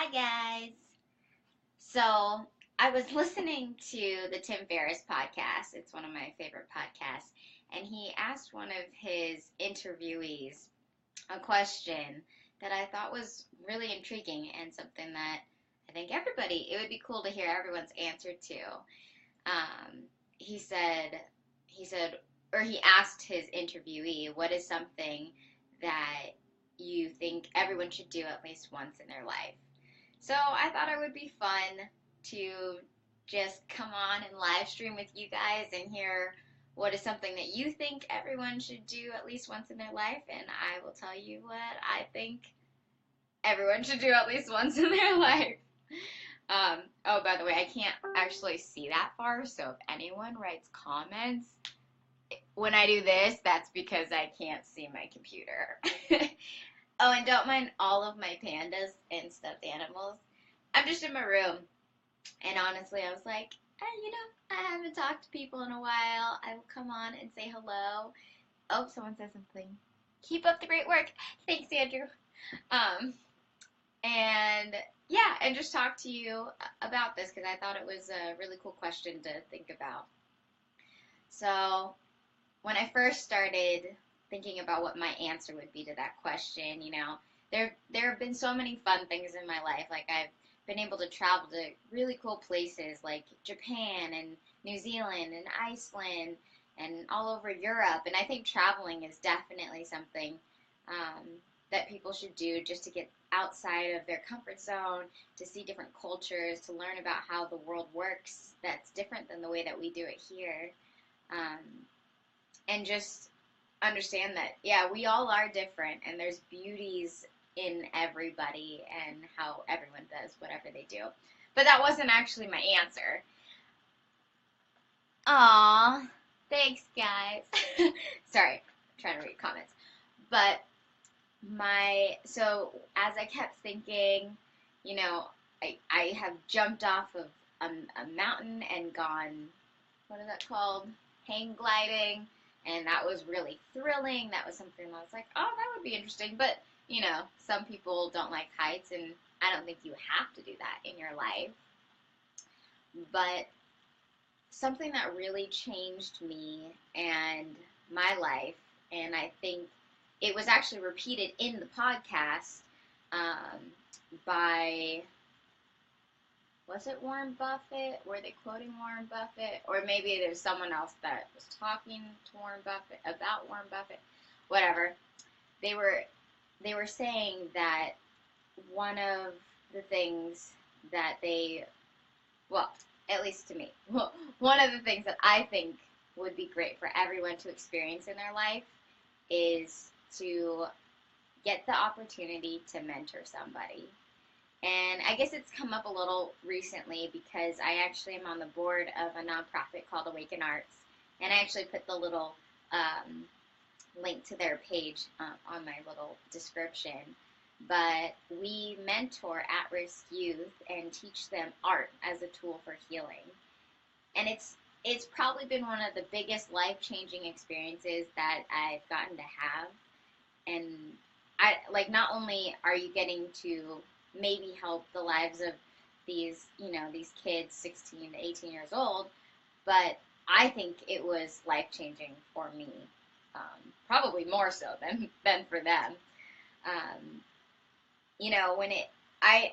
Hi, guys. So, I was listening to the Tim Ferris podcast. It's one of my favorite podcasts. And he asked one of his interviewees a question that I thought was really intriguing and something that I think it would be cool to hear everyone's answer to. Um, he said, he asked his interviewee, what is something that you think everyone should do at least once in their life? So I thought it would be fun to just come on and live stream with you guys and hear what is something that you think everyone should do at least once in their life. And I will tell you what I think everyone should do at least once in their life. Oh, by the way, I can't actually see that far, so if anyone writes comments when I do this, that's because I can't see my computer. Oh, and don't mind all of my pandas and stuffed animals. I'm just in my room, and honestly, I was like, I haven't talked to people in a while. I will come on and say hello. Oh, someone says something. Keep up the great work. Thanks, Andrew. Um, and yeah, and just talk to you about this because I thought it was a really cool question to think about. So, when I first started thinking about what my answer would be to that question, there have been so many fun things in my life. Like I've been able to travel to really cool places like Japan and New Zealand and Iceland and all over Europe. And I think traveling is definitely something um, that people should do just to get outside of their comfort zone, to see different cultures, to learn about how the world works that's different than the way that we do it here. Um, and just understand that, yeah, we all are different and there's beauties in everybody and how everyone does whatever they do. But that wasn't actually my answer. Aw, thanks, guys. Sorry, I'm trying to read comments. But so as I kept thinking, I have jumped off of a mountain and gone, what is that called? Hang gliding. And that was really thrilling. That was something I was like, oh, that would be interesting. But, some people don't like heights, and I don't think you have to do that in your life. But something that really changed me and my life, and I think it was actually repeated in the podcast um, by, was it Warren Buffett? Were they quoting Warren Buffett? Or maybe there's someone else that was talking to Warren Buffett about Warren Buffett. Whatever. They were saying that one of the things that well, at least to me, one of the things that I think would be great for everyone to experience in their life is to get the opportunity to mentor somebody. And I guess it's come up a little recently because I actually am on the board of a nonprofit called Awaken. And I actually put the little link to their page on my little description. But we mentor at-risk youth and teach them art as a tool for healing. And it's probably been one of the biggest life-changing experiences that I've gotten to have. And not only are you getting to maybe help the lives of these kids 16 to 18 years old, but I think it was life-changing for me, probably more so than for them.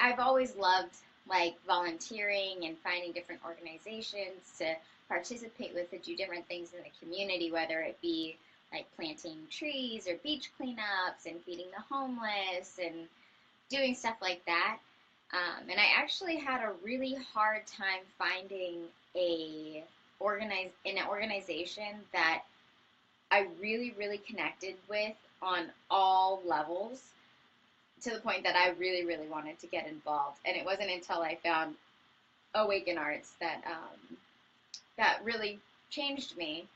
I've always loved like volunteering and finding different organizations to participate with to do different things in the community, whether it be like planting trees or beach cleanups and feeding the homeless and doing stuff like that. And I actually had a really hard time finding an organization that I really, really connected with on all levels, to the point that I really, really wanted to get involved. And it wasn't until I found Awaken Arts that really changed me.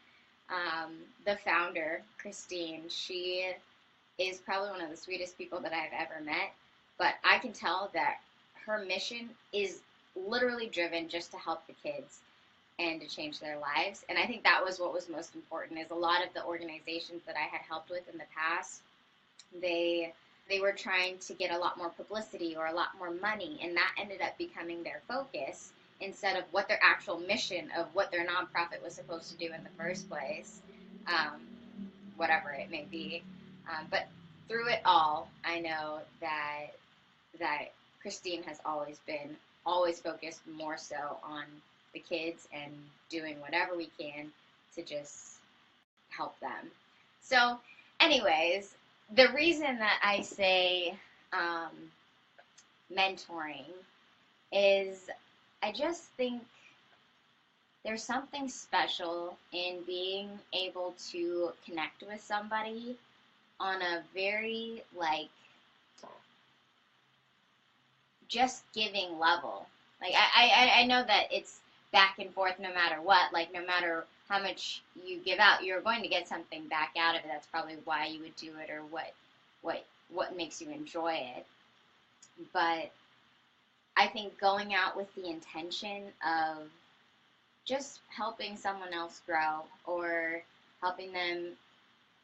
The founder, Christine, she is probably one of the sweetest people that I've ever met. But I can tell that her mission is literally driven just to help the kids and to change their lives. And I think that was what was most important, is a lot of the organizations that I had helped with in the past, they they were trying to get a lot more publicity or a lot more money, and that ended up becoming their focus instead of what their actual mission of what their nonprofit was supposed to do in the first place, um, whatever it may be. But through it all, I know that Christine has always focused more so on the kids and doing whatever we can to just help them. So, anyways, the reason that I say um, mentoring is I just think there's something special in being able to connect with somebody on a very, like, just giving level. Like, I know that it's back and forth no matter what. Like, no matter how much you give out, you're going to get something back out of it. That's probably why you would do it, or what makes you enjoy it. But I think going out with the intention of just helping someone else grow, or helping them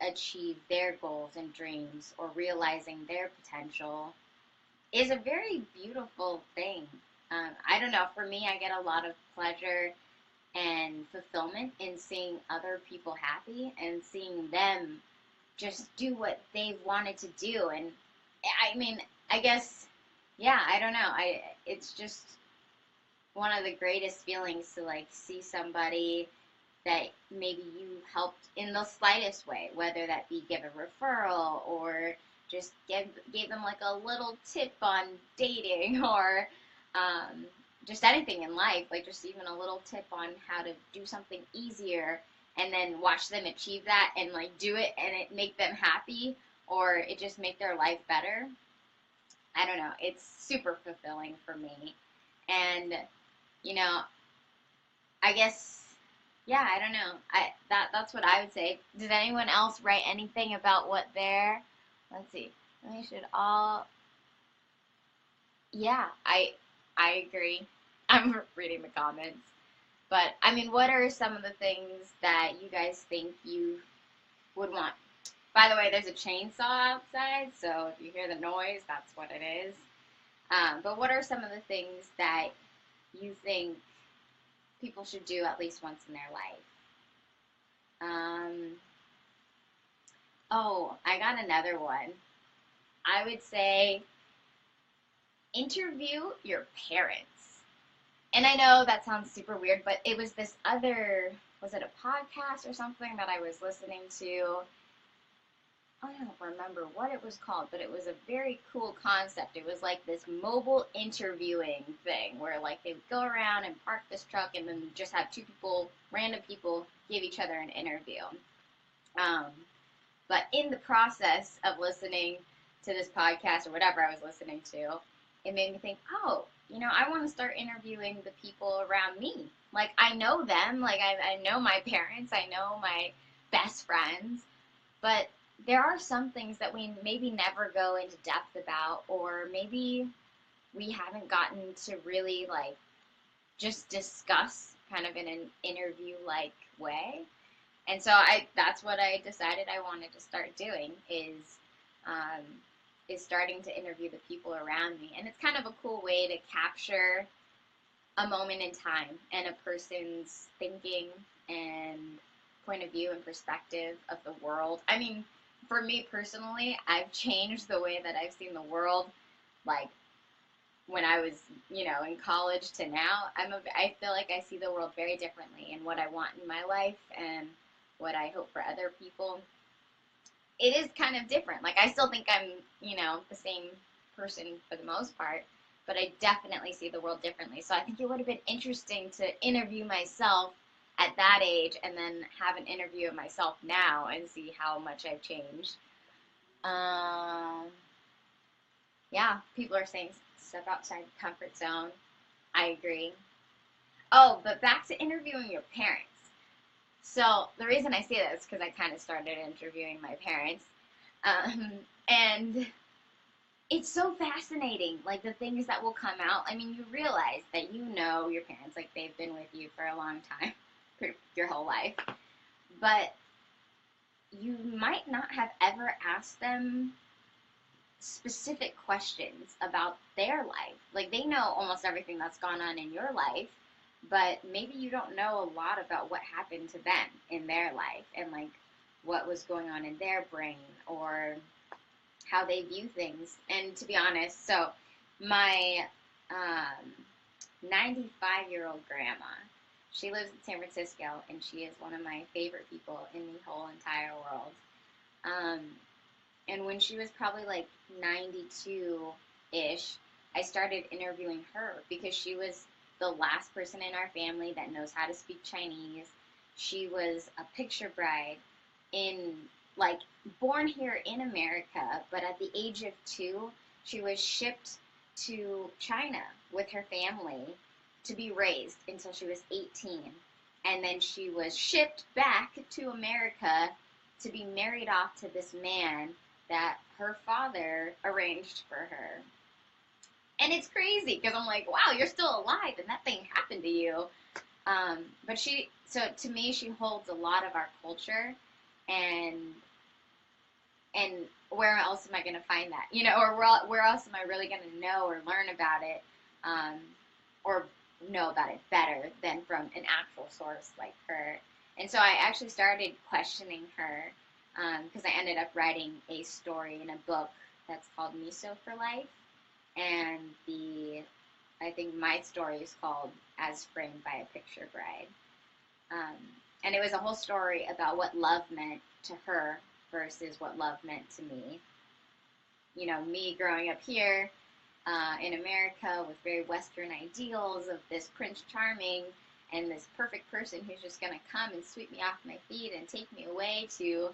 achieve their goals and dreams, or realizing their potential is a very beautiful thing. I don't know, for me, I get a lot of pleasure and fulfillment in seeing other people happy and seeing them just do what they've wanted to do. And I mean, I guess, yeah, I don't know. It's just one of the greatest feelings to, like, see somebody that maybe you helped in the slightest way, whether that be give a referral, or just gave them like a little tip on dating, or just anything in life, like just even a little tip on how to do something easier, and then watch them achieve that and like do it and it make them happy, or it just make their life better. I don't know. It's super fulfilling for me. And, you know, I guess, yeah, I don't know. That's what I would say. Does anyone else write anything about what they're, let's see. We should all, yeah, I agree. I'm reading the comments. But I mean, what are some of the things that you guys think you would want? By the way, there's a chainsaw outside, so if you hear the noise, that's what it is. But what are some of the things that you think people should do at least once in their life? Oh, I got another one. I would say interview your parents. And I know that sounds super weird, but it was this other, was it a podcast or something that I was listening to? I don't remember what it was called, but it was a very cool concept. It was like this mobile interviewing thing where like they would go around and park this truck and then just have two people, random people, give each other an interview. Um, but in the process of listening to this podcast or whatever I was listening to, it made me think, oh, I want to start interviewing the people around me. Like, I know them. Like, I know my parents. I know my best friends. But there are some things that we maybe never go into depth about, or maybe we haven't gotten to really, like, just discuss kind of in an interview-like way. And so that's what I decided I wanted to start doing um, is starting to interview the people around me. And it's kind of a cool way to capture a moment in time and a person's thinking and point of view and perspective of the world. I mean, for me personally, I've changed the way that I've seen the world, like when I was, in college to now. I feel like I see the world very differently, and what I want in my life and what I hope for other people. It is kind of different. Like, I still think I'm, the same person for the most part, but I definitely see the world differently. So I think it would have been interesting to interview myself at that age and then have an interview of myself now and see how much I've changed. Yeah, people are saying step outside the comfort zone. I agree. Oh, but back to interviewing your parents. So the reason I say that is because I kind of started interviewing my parents. Um, and it's so fascinating, like the things that will come out. I mean, you realize that your parents, like they've been with you for a long time, your whole life. But you might not have ever asked them specific questions about their life. Like, they know almost everything that's gone on in your life, but maybe you don't know a lot about what happened to them in their life, and like what was going on in their brain, or how they view things. And to be honest, so my 95-year-old grandma, she lives in San Francisco, and she is one of my favorite people in the whole entire world. Um, and when she was probably like 92-ish, I started interviewing her because she was the last person in our family that knows how to speak Chinese. She was a picture bride in, like, born here in America, but at the age of 2, she was shipped to China with her family to be raised until she was 18. And then she was shipped back to America to be married off to this man that her father arranged for her. And it's crazy because I'm like, wow, you're still alive and that thing happened to you. But so to me, she holds a lot of our culture, and where else am I going to find that? Or where else am I really going to know or learn about it, or know about it better than from an actual source like her? And so I actually started questioning her, because I ended up writing a story in a book that's called Miso for Life, and I think my story is called As Framed by a Picture Bride. And it was a whole story about what love meant to her versus what love meant to me. Me growing up here in America with very Western ideals of this Prince Charming and this perfect person who's just going to come and sweep me off my feet and take me away to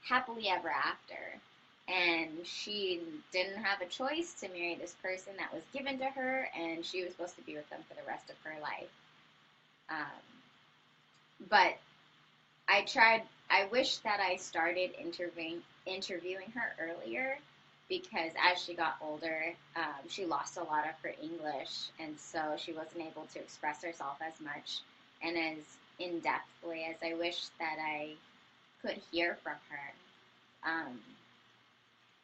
happily ever after. And she didn't have a choice to marry this person that was given to her, and she was supposed to be with them for the rest of her life. But I wish that I started interviewing her earlier, because as she got older, she lost a lot of her English, and so she wasn't able to express herself as much and as in-depthly as I wish that I could hear from her.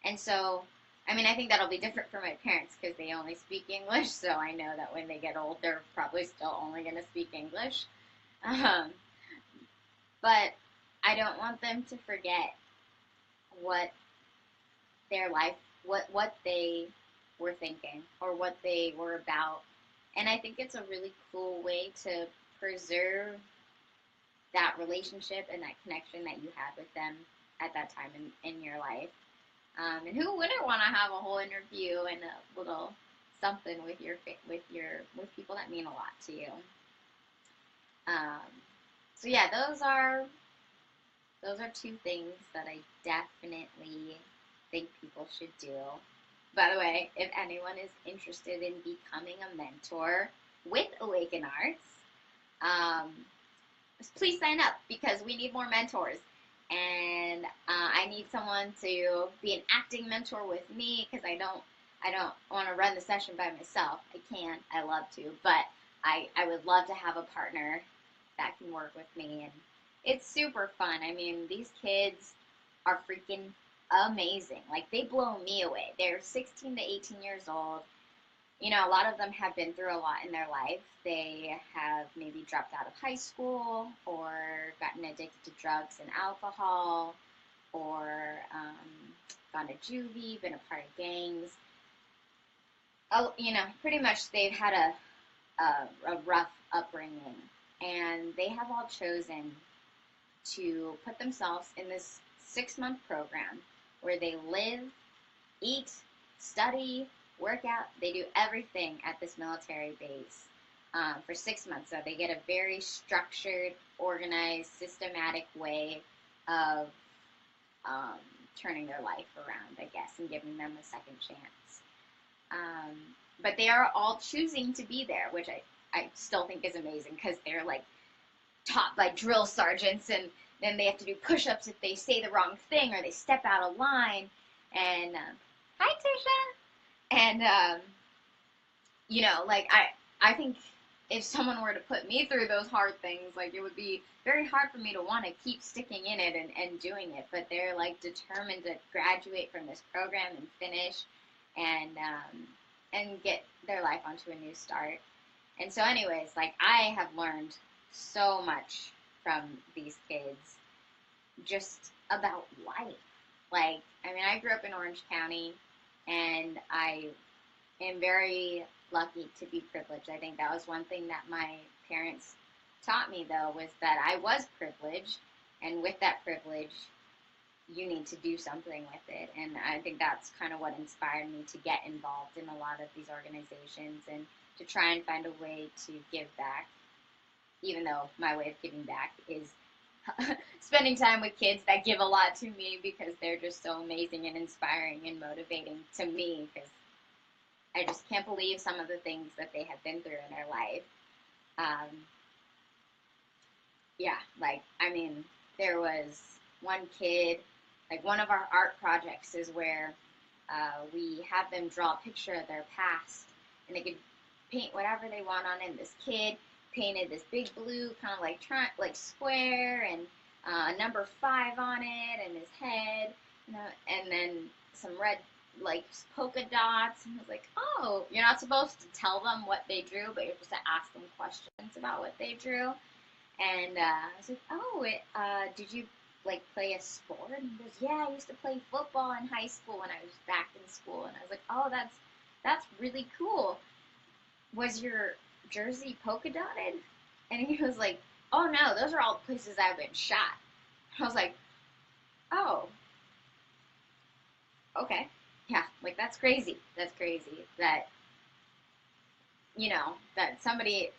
And so, I mean, I think that'll be different for my parents because they only speak English, so I know that when they get old, they're probably still only going to speak English. But I don't want them to forget what their life, what they were thinking or what they were about. And I think it's a really cool way to preserve that relationship and that connection that you had with them at that time in your life. And who wouldn't want to have a whole interview and a little something with people that mean a lot to you? So yeah, those are 2 things that I definitely think people should do. By the way, if anyone is interested in becoming a mentor with Awaken Arts, please sign up because we need more mentors. And I need someone to be an acting mentor with me because I don't want to run the session by myself. I can, I love to, but I would love to have a partner that can work with me. And it's super fun. I mean, these kids are freaking amazing. Like, they blow me away. They're 16 to 18 years old. A lot of them have been through a lot in their life. They have maybe dropped out of high school or gotten addicted to drugs and alcohol, or gone to juvie, been a part of gangs. Pretty much they've had a rough upbringing, and they have all chosen to put themselves in this 6-month program where they live, eat, study, work out. They do everything at this military base for 6 months. So they get a very structured, organized, systematic way of turning their life around, I guess, and giving them a second chance. But they are all choosing to be there, which I still think is amazing because they're like taught by drill sergeants, and then they have to do push-ups if they say the wrong thing or they step out of line. And hi, Tisha. And like I think if someone were to put me through those hard things, like, it would be very hard for me to want to keep sticking in it and doing it. But they're like determined to graduate from this program and finish and get their life onto a new start. And so, anyways, like, I have learned so much from these kids just about life. Like, I mean, I grew up in Orange County, and I am very lucky to be privileged. I think that was one thing that my parents taught me, though, was that I was privileged, and with that privilege, you need to do something with it. And I think that's kind of what inspired me to get involved in a lot of these organizations and to try and find a way to give back, even though my way of giving back is spending time with kids that give a lot to me because they're just so amazing and inspiring and motivating to me, because I just can't believe some of the things that they have been through in their life. Yeah, like, I mean, there was one kid, like, one of our art projects is where we have them draw a picture of their past, and they could paint whatever they want on it. And this kid painted this big blue kind of like square and a number 5 on it and his head, you know, and then some red like polka dots. And I was like, oh, you're not supposed to tell them what they drew, but you're supposed to ask them questions about what they drew. And I was like, oh, did you like play a sport? And he goes, yeah, I used to play football in high school when I was back in school. And I was like, oh, that's really cool. Was your jersey polka dotted? And he was like, oh no, those are all the places I've been shot. I was like, oh, okay. Yeah, like, that's crazy. That's crazy that, you know, that somebody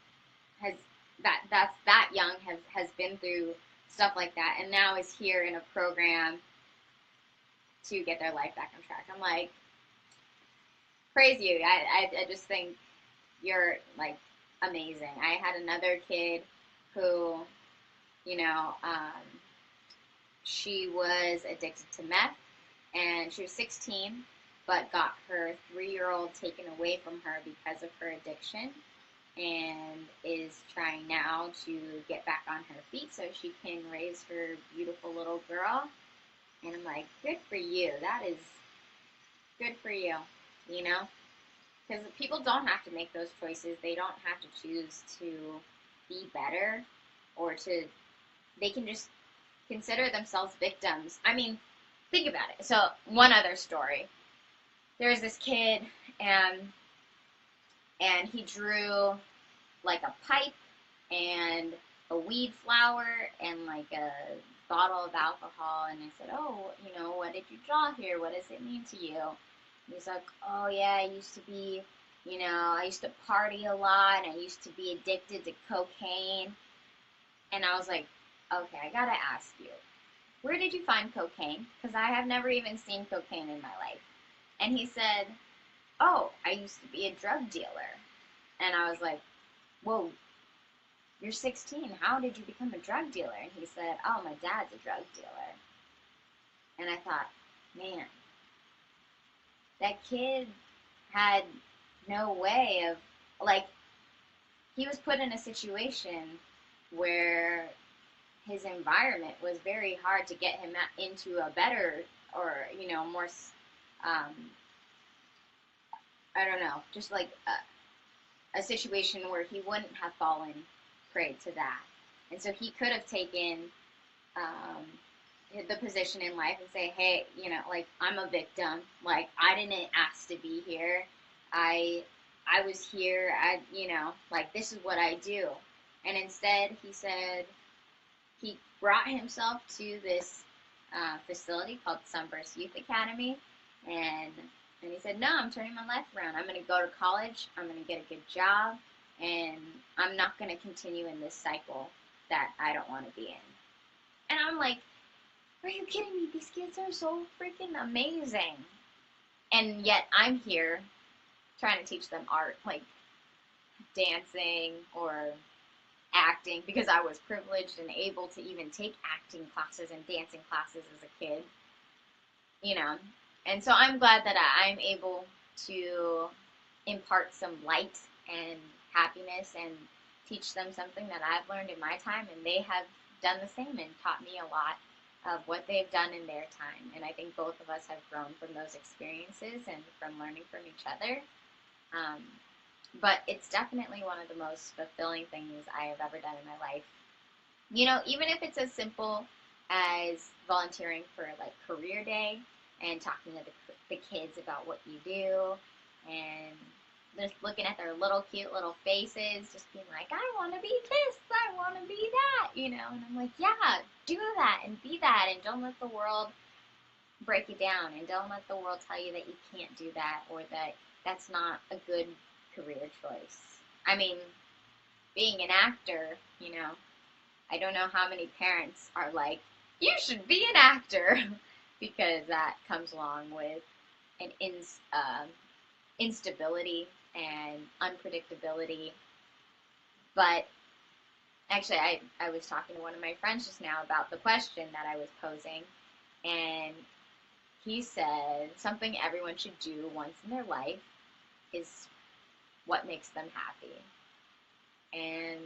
that's that young has been through stuff like that and now is here in a program to get their life back on track. I'm like, praise you. I just think you're, like, amazing. I had another kid who, you know, she was addicted to meth, and she was 16, but got her 3-year-old taken away from her because of her addiction, and is trying now to get back on her feet so she can raise her beautiful little girl. And I'm like, good for you. That is good for you, you know? Because people don't have to make those choices. They don't have to choose to be better or to, they can just consider themselves victims. I mean, think about it. So, one other story. There's this kid, and he drew like a pipe and a weed flower and like a bottle of alcohol. And I said, oh, you know, what did you draw here? What does it mean to you? And he's like, oh yeah, I used to be, you know, I used to party a lot, and I used to be addicted to cocaine. And I was like, okay, I gotta ask you, where did you find cocaine? Because I have never even seen cocaine in my life. And he said, oh, I used to be a drug dealer. And I was like, whoa, you're 16. How did you become a drug dealer? And he said, oh, my dad's a drug dealer. And I thought, man, that kid had no way of, like, he was put in a situation where his environment was very hard to get him into a better, or, you know, more, I don't know, just like a situation where he wouldn't have fallen prey to that. And so he could have taken the position in life and say, hey, you know, like, I'm a victim. Like, I didn't ask to be here. I was here. You know, like, this is what I do. And instead, he said he brought himself to this facility called Sunburst Youth Academy, and he said, no, I'm turning my life around. I'm going to go to college. I'm going to get a good job, and I'm not going to continue in this cycle that I don't want to be in. And I'm like, are you kidding me? These kids are so freaking amazing. And yet I'm here trying to teach them art, like dancing or acting, because I was privileged and able to even take acting classes and dancing classes as a kid, you know. And so I'm glad that I'm able to impart some light and happiness teach them something that I've learned in my time, and they have done the same and taught me a lot of what they've done in their time. And I think both of us have grown from those experiences and from learning from each other. But it's definitely one of the most fulfilling things I have ever done in my life. You know, even if it's as simple as volunteering for like career day and talking to the kids about what you do, and just looking at their little cute little faces, just being like, I want to be this, I want to be that, you know. And I'm like, yeah, do that and be that, and don't let the world break you down, and don't let the world tell you that you can't do that, or that that's not a good career choice. I mean, being an actor, you know, I don't know how many parents are like, you should be an actor, because that comes along with an instability and unpredictability. But actually, I was talking to one of my friends just now about the question that I was posing, and he said something everyone should do once in their life is what makes them happy. And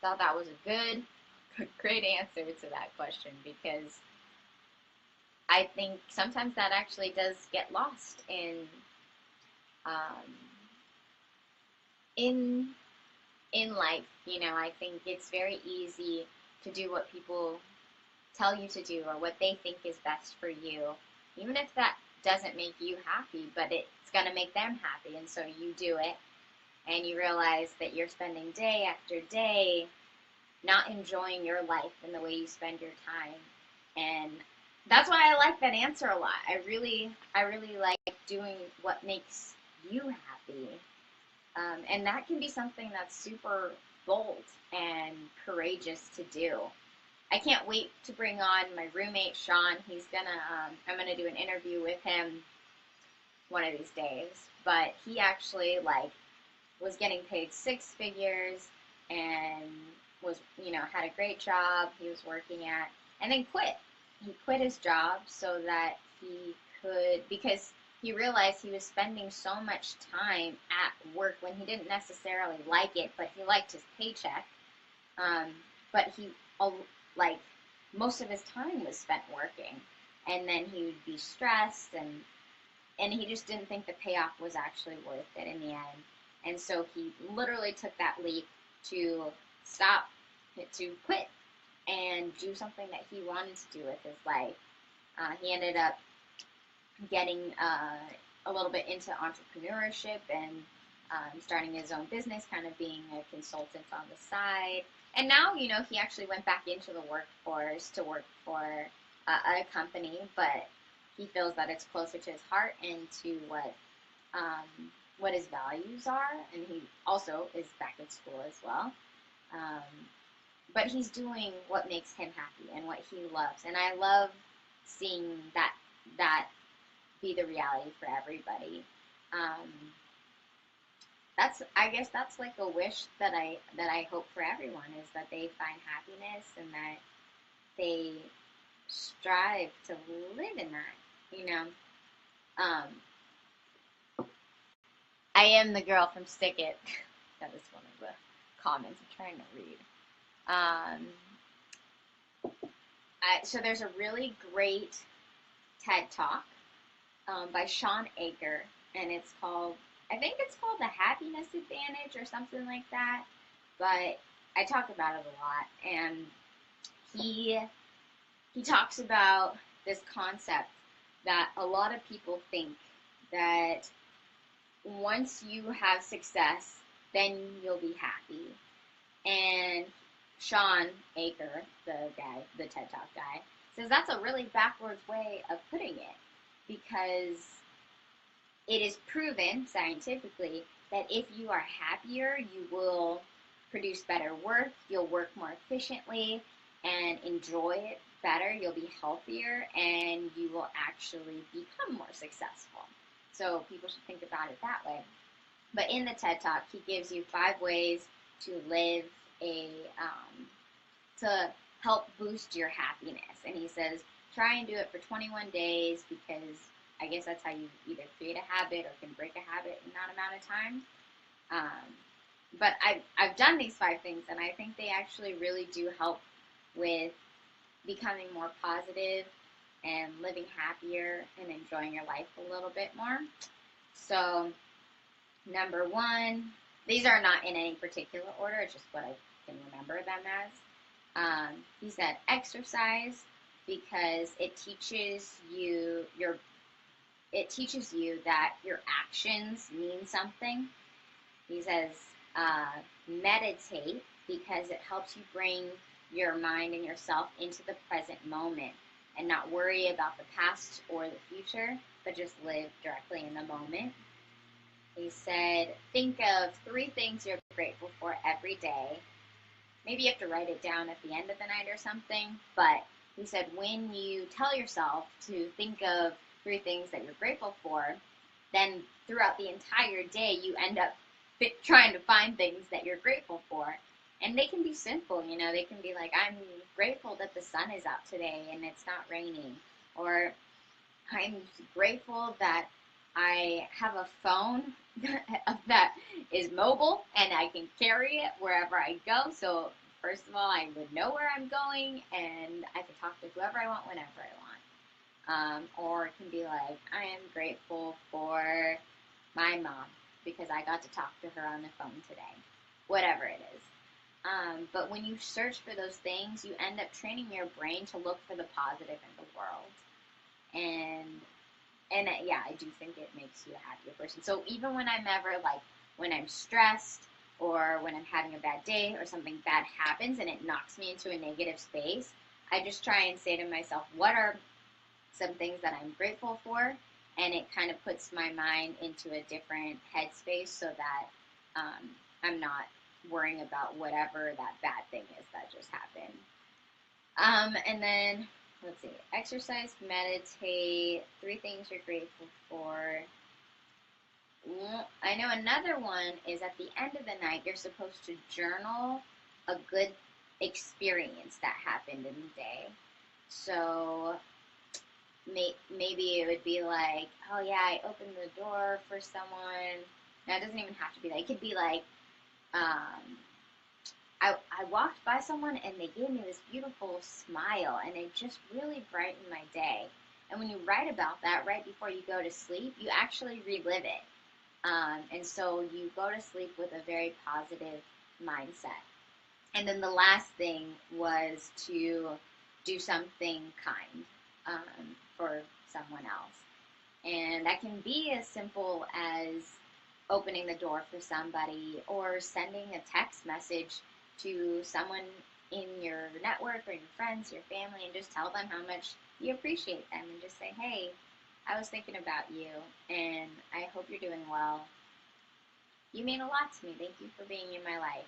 thought that was a great answer to that question, because I think sometimes that actually does get lost in life. You know, I think it's very easy to do what people tell you to do or what they think is best for you, even if that doesn't make you happy, but it's going to make them happy, and so you do it, and you realize that you're spending day after day not enjoying your life and the way you spend your time. And that's why I like that answer a lot. I really like doing what makes you happy. And that can be something that's super bold and courageous to do. I can't wait to bring on my roommate, Sean. I'm gonna do an interview with him one of these days. But he actually was getting paid six figures and was, had a great job he was working at, and then quit. He quit his job so that he could, because he realized he was spending so much time at work when he didn't necessarily like it, but he liked his paycheck. But he, most of his time was spent working, and then he would be stressed, and he just didn't think the payoff was actually worth it in the end. And so he literally took that leap to quit and do something that he wanted to do with his life. He ended up getting a little bit into entrepreneurship and starting his own business, kind of being a consultant on the side. And now, he actually went back into the workforce to work for a company, but he feels that it's closer to his heart and to what his values are. And he also is back in school as well. But he's doing what makes him happy and what he loves. And I love seeing that be the reality for everybody. I guess that's like a wish that I hope for everyone, is that they find happiness and that they strive to live in that, I am the girl from Stick It. That was one of the comments I'm trying to read. So there's a really great TED Talk by Sean Aker, and I think it's called The Happiness Advantage or something like that, but I talk about it a lot, and he talks about this concept that a lot of people think that once you have success, then you'll be happy. And Sean Aker, the TED Talk guy, says that's a really backwards way of putting it, because it is proven scientifically that if you are happier, you will produce better work, you'll work more efficiently and enjoy it better, you'll be healthier, and you will actually become more successful. So people should think about it that way. But in the TED Talk, he gives you 5 ways to live to help boost your happiness. And he says, try and do it for 21 days, because I guess that's how you either create a habit or can break a habit in that amount of time. but I've done these 5 things, and I think they actually really do help with becoming more positive and living happier and enjoying your life a little bit more. So, number 1, these are not in any particular order, it's just what I can remember them as. He said exercise, because it teaches you that your actions mean something. He says meditate, because it helps you bring your mind and yourself into the present moment and not worry about the past or the future, but just live directly in the moment. He said, think of 3 things you're grateful for every day. Maybe you have to write it down at the end of the night or something, but he said when you tell yourself to think of 3 things that you're grateful for, then throughout the entire day you end up trying to find things that you're grateful for. And they can be simple, you know, they can be like, I'm grateful that the sun is out today and it's not raining. Or I'm grateful that I have a phone that is mobile and I can carry it wherever I go. So first of all, I would know where I'm going and I can talk to whoever I want whenever I want. Or it can be like, I am grateful for my mom because I got to talk to her on the phone today. Whatever it is. But when you search for those things, you end up training your brain to look for the positive in the world. And yeah, I do think it makes you a happier person. So even when I'm ever when I'm stressed or when I'm having a bad day or something bad happens and it knocks me into a negative space, I just try and say to myself, what are some things that I'm grateful for? And it kind of puts my mind into a different headspace so that I'm not worrying about whatever that bad thing is that just happened. And then, let's see, exercise, meditate, 3 things you're grateful for. I know another one is at the end of the night, you're supposed to journal a good experience that happened in the day. So maybe it would be like, oh yeah, I opened the door for someone. Now, it doesn't even have to be like, it could be like, I walked by someone and they gave me this beautiful smile and it just really brightened my day. And when you write about that right before you go to sleep, you actually relive it. And so you go to sleep with a very positive mindset. And then the last thing was to do something kind for someone else. And that can be as simple as opening the door for somebody or sending a text message to someone in your network or your friends, your family, and just tell them how much you appreciate them and just say, hey, I was thinking about you and I hope you're doing well. You mean a lot to me. Thank you for being in my life.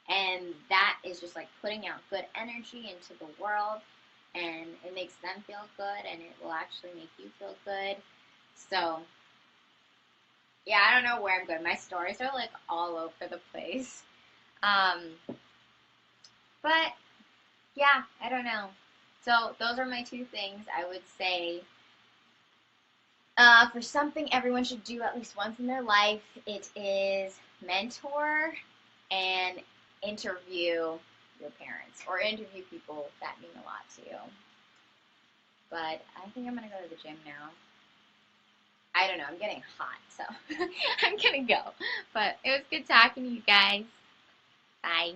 And that is just like putting out good energy into the world, and it makes them feel good and it will actually make you feel good. So yeah, I don't know where I'm going. My stories are like all over the place. But yeah, I don't know. So those are my 2 things I would say. For something everyone should do at least once in their life, it is mentor and interview your parents or interview people that mean a lot to you. But I think I'm going to go to the gym now. I don't know, I'm getting hot, so I'm going to go. But it was good talking to you guys. Bye.